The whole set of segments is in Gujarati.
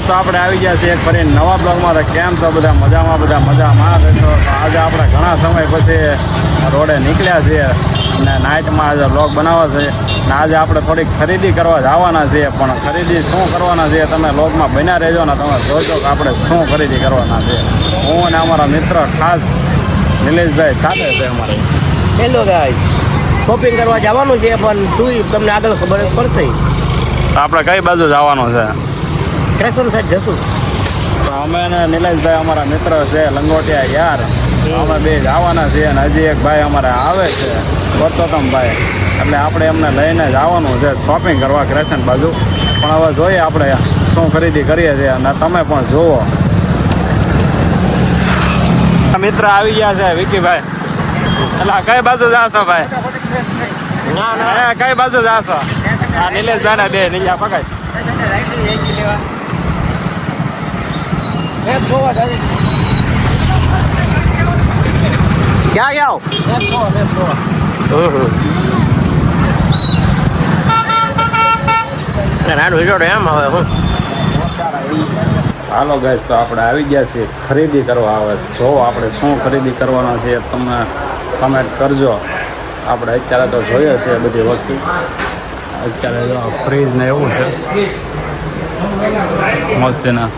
તો આપણે આવી ગયા છીએ એક ફરી નવા બ્લોગમાં. તો કેમ છો બધા? મજામાં રહેશો. આજે આપણે ઘણા સમય પછી રોડે નીકળ્યા છીએ અને નાઇટમાં આજે બ્લોગ બનાવવા છે. અને આજે આપણે થોડીક ખરીદી કરવા જવાના છીએ, પણ ખરીદી શું કરવાના છીએ તમે બ્લોગમાં બન્યા રહેજો ને તમે જોજો કે આપણે શું ખરીદી કરવાના છે. હું અને અમારા મિત્ર ખાસ નિલેશભાઈ સાથે છે અમારે. હેલો ગાઈસ, શોપિંગ કરવા જવાનું છે, પણ શું તમને આગળ ખબર પડશે. આપણે કઈ બાજુ જવાનું છે? ક્રેશન સાઈડ જશું. અમે અને નિલેશભાઈ અમારા મિત્ર છે લંગોટિયા યાર, અમે બે જવાના છીએ. અને હજી એક ભાઈ અમારે આવે છે પરસોત્તમભાઈ, એટલે આપણે એમને લઈને જવાનું છે શોપિંગ કરવા ક્રેશન બાજુ. પણ હવે જોઈએ આપણે શું ખરીદી કરીએ છીએ અને તમે પણ જુઓ. મિત્ર આવી ગયા છે વિકીભાઈ. એટલે કઈ બાજુ જાશો ભાઈ? કઈ બાજુ જાશો? હા, નિલેશભાઈ ને બે નીચે પકડ. ક્યાં ગયા? એમ હવે હું હાલો ગાઈસ, તો આપણે આવી ગયા છીએ ખરીદી કરવા. આવે જો આપણે શું ખરીદી કરવાના છે તમે કમેન્ટ કરજો. આપણે અત્યારે તો જોઈએ છીએ બધી વસ્તુ. અત્યારે જો ફ્રીજ ને એવું છે મસ્તીના,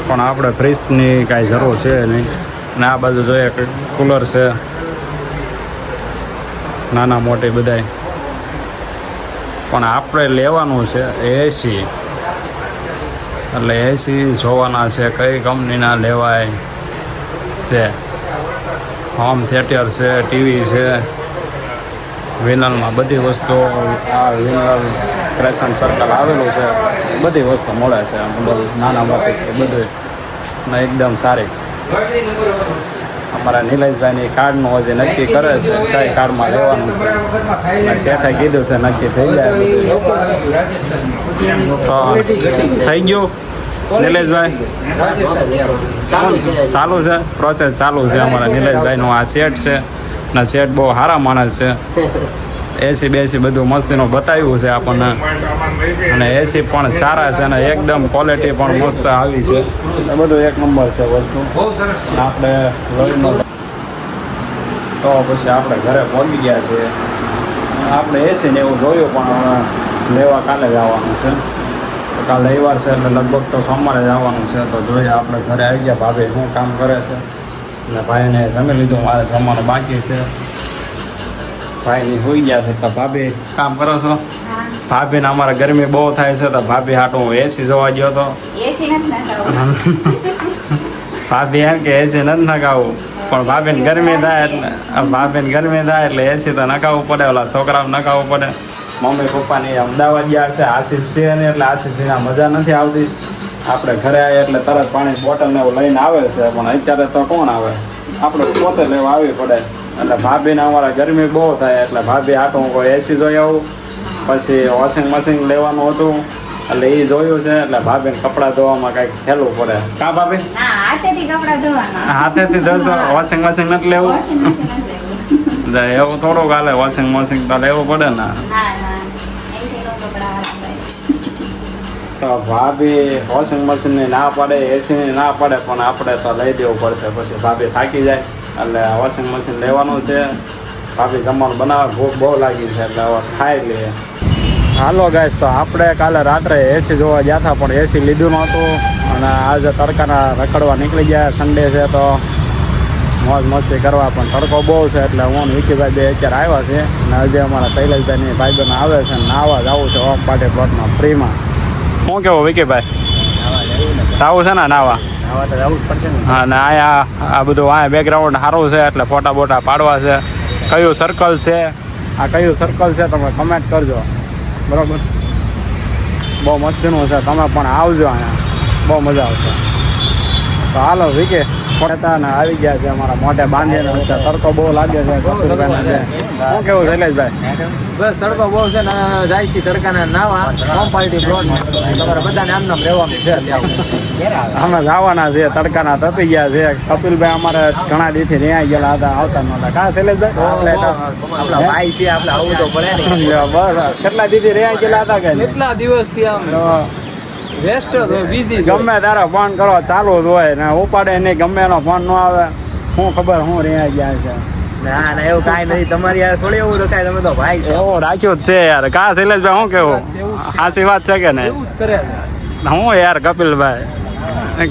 પણ આપણે ફ્રીજની કાંઈ જરૂર છે નહીં. ને આ બાજુ જોઈએ કુલર છે નાના મોટી બધાય. પણ આપણે લેવાનું છે એસી, એટલે એસી જોવાના છે કઈ કંપનીના લેવાય તે. હોમ થિયેટર છે, ટીવી છે, વિનલમાં બધી વસ્તુ. આ વિનલ ક્રેશન સર્કલ આવેલું છે, બધી વસ્તુ મળે છે બધું નાના મોટી બધું ને એકદમ સારી. અમારા નિલેશભાઈની કાર્ડનું હજી નક્કી કરે છે કઈ કાર્ડમાં લેવાનું છે. શેઠે કીધું છે નક્કી થઈ જાય તો થઈ ગયું. નિલેશભાઈ ચાલુ છે, પ્રોસેસ ચાલુ છે અમારા નિલેશભાઈનું. આ સેટ છે ને સેટ બહુ સારા માણસ છે. એસી બેસી બધું મસ્તીનું બતાવ્યું છે આપણને, અને એસી પણ સારા છે અને એકદમ ક્વોલિટી પણ મસ્ત આવી છે. એ બધું એક નંબર છે વસ્તુ. આપણે લઈને તો પછી આપણે ઘરે પહોંચી ગયા છીએ. આપણે એસી ને એવું જોયું, પણ લેવા કાલે જ આવવાનું છે. કાલે રવિવાર છે એટલે લગભગ તો સોમવારે જ આવવાનું છે. તો જોઈએ આપણે ઘરે આવી ગયા. ભાભી શું કામ કરે છે અને ભાઈને જમી લીધું, મારે જમવાનું બાકી છે. ભાઈની હોઈ ગયા છે તો ભાભી કામ કરો છો? ભાભીને અમારે ગરમી બહુ થાય છે તો ભાભી હાટું હું એસી જોવા ગયો હતો. ભાભી એમ કે એસી નથી નખાવું, પણ ભાભીને ગરમી થાય એટલે એસી તો નખાવવું પડે. ઓલા છોકરાઓને નખાવવું પડે. મમ્મી પપ્પાની અમદાવાદ ગયા છે, આશીષ છે ને, એટલે આશીષ વિના મજા નથી આવતી. આપણે ઘરે આવીએ એટલે તરત પાણી બોટલ ને એવું લઈને આવે છે, પણ અત્યારે તો કોણ આવે, આપણે પોતે લેવા આવવી પડે. એટલે ભાભીને અમારા ગરમી બહુ થાય એટલે ભાભી આટું કોઈ એસી જોઈ આવું. પછી વોશિંગ મશીન લેવાનું હતું એટલે એ જોયું છે. એટલે ભાભીને કપડાં ધોવામાં કંઈક ખેલવું પડે. કા ભાભી? હાથેથી ધોશો? વોશિંગ મશીન નથી લેવું? એવું થોડુંક હાલે, વોશિંગ મશીન તો લેવું પડે ને. તો ભાભી વોશિંગ મશીનની ના પાડે, એસીની ના પાડે, પણ આપણે તો લઈ દેવું પડશે. પછી ભાભી થાકી જાય એટલે વોશિંગ મશીન લેવાનું છે. ભાભી જમવાનું બનાવે, ભૂખ બહુ લાગી છે એટલે હવે ખાઈ લઈએ. હાલો ગાઈસ, તો આપણે કાલે રાત્રે એસી જોવા ગયા હતા, પણ એસી લીધું નહોતું. અને આજે તડકાના રખડવા નીકળી ગયા. સન્ડે છે તો મોજ મસ્તી કરવા, પણ તડકો બહુ છે એટલે હું વિકીભાઈ બે અત્યારે આવ્યા છે. અને હજી અમારા શૈલેષભાઈની ભાઈબંધ આવે છે, નાવા જવું છે હોમ પાર્ટી પ્લોટમાં ફ્રીમાં. શું કેવું વિકીભાઈ? સાવું છે ને નાવા? હા, ને અહીંયા આ બધું અહીંયા બેકગ્રાઉન્ડ સારું છે એટલે ફોટા બોટા પાડવા છે. કયું સર્કલ છે આ, કયું સર્કલ છે તમે કમેન્ટ કરજો. બરાબર, બહુ મસ્તીનું છે. તમે પણ આવજો, અહીંયા બહુ મજા આવશે. તો હાલો વિકે. હતા ને આવી ગયા છે અમારા મોઢે બાંધીને તડકો બહુ લાગે છે કપિલભાઈને છે. શું કેવું શૈલેષભાઈ? બસ તડકો બહુ છે ને જાય છે તડકાને નાવા હોમ પાર્ટી પ્લોટ તમારે બધાને આમ નામ રહેવાનું છે ત્યાં અમે જવાના છે તડકાના તપી ગયા છે. કપિલભાઈ અમારે ઘણા દિવસથી રહ્યા ગયેલા હતા આવતા નહોતા. કા શૈલેષભાઈ? આપણા ભાઈ છે આપણે આવું તો પડે ને. બસ કેટલા દિવસથી રહ્યા ગયેલા હતા કે નહીં? કેટલા દિવસથી આમ વેસ્ટ જ હોય બીજી ગમે તારે ફોન કરો ચાલુ જ હોય ને ઉપાડે નહીં. ગમે એનો ફોન ન આવે શું ખબર શું રહ્યા ગયા છે. ના ના એવું કાંઈ નથી તમારી યાર થોડી એવું રખાય તમે તો ભાઈ છો. એવો રાખ્યો જ છે યાર. કા શૈલેષભાઈ શું કેવું? સાચી વાત છે કે નહીં? એવું જ કરે હું યાર કપિલભાઈ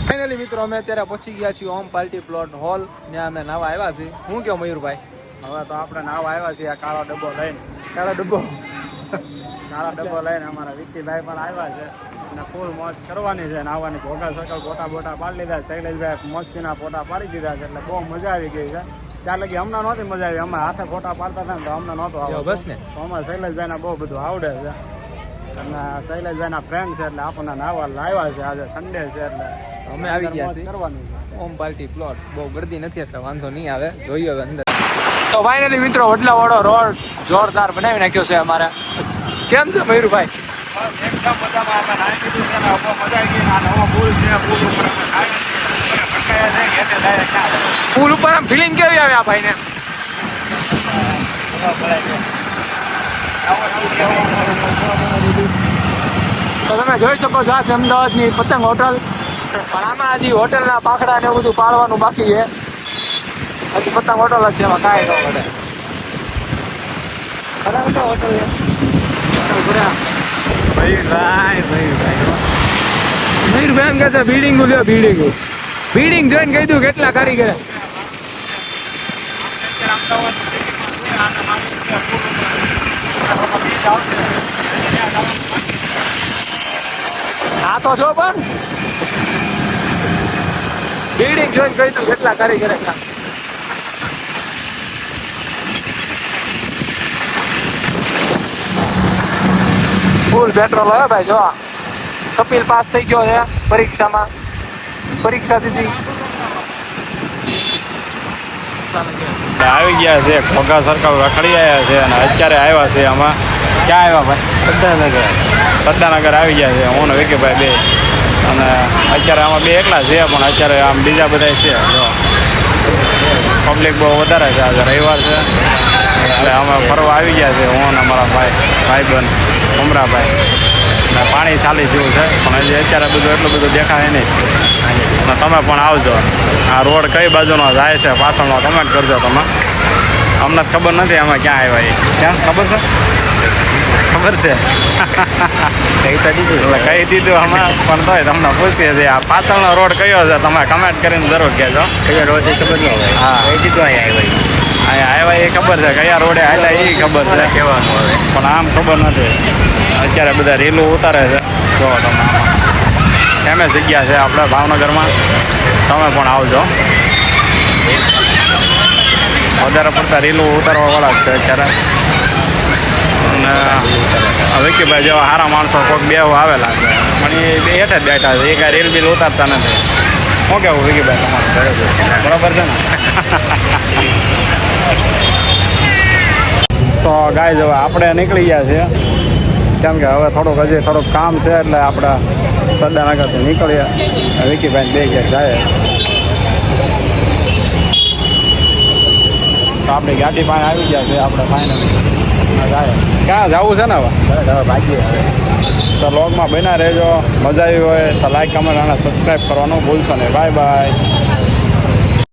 ફાઇનલી મિત્રો અમે અત્યારે પહોંચી ગયા છીએ હોમ પાર્ટી પ્લોટ હોલ ત્યાં અમે નાવા આવ્યા છીએ. હું કહો મયુરભાઈ? હવે તો આપણે નાવ આવ્યા છીએ આ કાળો ડબ્બો લઈને. કાળો ડબ્બો કાળો ડબ્બો લઈને અમારા વિક્કીભાઈ પણ આવ્યા છે અને ફૂલ મોજ કરવાની છે. નાવાની ભોગા સકલ ફોટા બોટા પાડી લીધા. શૈલેષભાઈ મસ્તીના ફોટા પાડી દીધા છે એટલે બહુ મજા આવી ગઈ છે. ત્યાં લગી હમણાં નહોતી મજા આવી. અમે હાથે ફોટા પાડતા હતા ને તો હમણાં નહોતો જો બસ ને તો અમારે શૈલેષભાઈને બહુ બધું આવડે છે અને શૈલેષભાઈના ફ્રેન્ડ છે એટલે આપણને નાવા લાવ્યા છે. આજે સન્ડે છે એટલે અમે આવી ગયા મોજ છીએ કરવાની છે. હોમ પાર્ટી પ્લોટ બહુ ગરદી નથી એટલે વાંધો નહીં આવે જોઈએ હવે અંદર. તો ફાઇનલી મિત્રો વડલાવાળો રોડ જોરદાર બનાવી નાખ્યો છે અમારે. કેમ છે મયુરભાઈ? બસ એકદમ મજામાં. આપણે નાઈ લીધું છે ને બહુ મજા આવી ગઈ. આ નવો પુલ છે. પુલ ઉપર અમે નાઈ લીધું છે. ઘેટે ડાયરેક્ટ ક્યાં પુલ ઉપર આમ ફિલિંગ કેવી આવે આ ભાઈને? તો તમે જોઈ શકો છો આ છે અમદાવાદની પતંગ હોટલ. પણ આમાં હજી હોટલના પાખડા ને એવું બધું પાડવાનું બાકી છે. હજી પતંગ હોટલ જ છે એમાં કાંઈ ન મળે. બરાબર તો હોટલ છે મયુરભાઈ એમ કહે છે બિલ્ડિંગ લ્યો બિલ્ડિંગ. બિલ્ડિંગ જોઈને કહી દઉં કેટલા કારીગર. હા તો જો પણ બિલ્ડિંગ જોઈને કહી દઉં કેટલા કારીગર. ફૂલ પેટ્રોલ હોય ભાઈ. જો કપિલ પાસ થઈ ગયો છે પરીક્ષામાં. પરીક્ષા દીધી આવી ગયા છે ઘોઘા સર્કલ રખડી આવ્યા છે અને અત્યારે આવ્યા છે આમાં. ક્યાં આવ્યા ભાઈ? સદ્દાનગર આવી ગયા છે. હું ને વિકીભાઈ બે. અને અત્યારે આમાં બે એકલા છે પણ અત્યારે આમ બીજા બધા છે. જો પબ્લિક બહુ વધારે છે. આજે રવિવાર છે એટલે અમે ફરવા આવી ગયા છે. હું ને અમારા ભાઈબંધ ભમરાભાઈ. અને પાણી ચાલી જેવું છે પણ હજી અત્યારે બધું એટલું બધું દેખાય નહીં. અને તમે પણ આવજો. આ રોડ કઈ બાજુનો જાય છે પાછળનો કમેન્ટ કરજો તમે. અમને ખબર નથી અમે ક્યાં આવ્યા. એ ક્યાં ખબર છે? ખબર છે કહી દીધું અમે પણ તોય તમને પૂછીએ છીએ આ પાછળનો રોડ કયો છે તમે કમેન્ટ કરીને જરૂર કહેજો. કયો રોજ ખબર ન હોય. હા કહી દીધું અહીંયા અહીંયા આવ્યા એ ખબર છે. કયા રોડે હાલ્યા એ ખબર છે કહેવાનું હવે. પણ આમ ખબર નથી. અત્યારે બધા રીલું ઉતારે છે. જો તમે આમાં ફેમસ જગ્યા છે આપણે ભાવનગરમાં. તમે પણ આવજો. વધારે પડતા રીલું ઉતારવાવાળા જ છે અત્યારે. અને વિકીભાઈ જેવા સારા માણસો કોઈક બે આવેલા છે પણ એ હેઠ જ બેઠા છે. એ કાંઈ રીલ બિલ ઉતારતા નથી. શું કહેવું વિકીભાઈ તમારું? બરાબર છે ને? તો ગાય હવે આપણે નીકળી ગયા છીએ કેમ કે હવે થોડુંક કામ છે એટલે આપણે સદ્દાનગરથી નીકળીએ. વિકીભાઈ બે ક્યાંક જાય તો આપણી ગાડી પાસે આવી ગયા છે. આપણે ફાઇનલ જાય. ક્યાં જવું છે ને હવે? ભાગીએ હવે. તો વ્લોગમાં બન્યા રહેજો. મજા આવી હોય તો લાઈક કમેન્ટ અને સબસ્ક્રાઈબ કરવાનું ભૂલશો નહીં. Bye bye.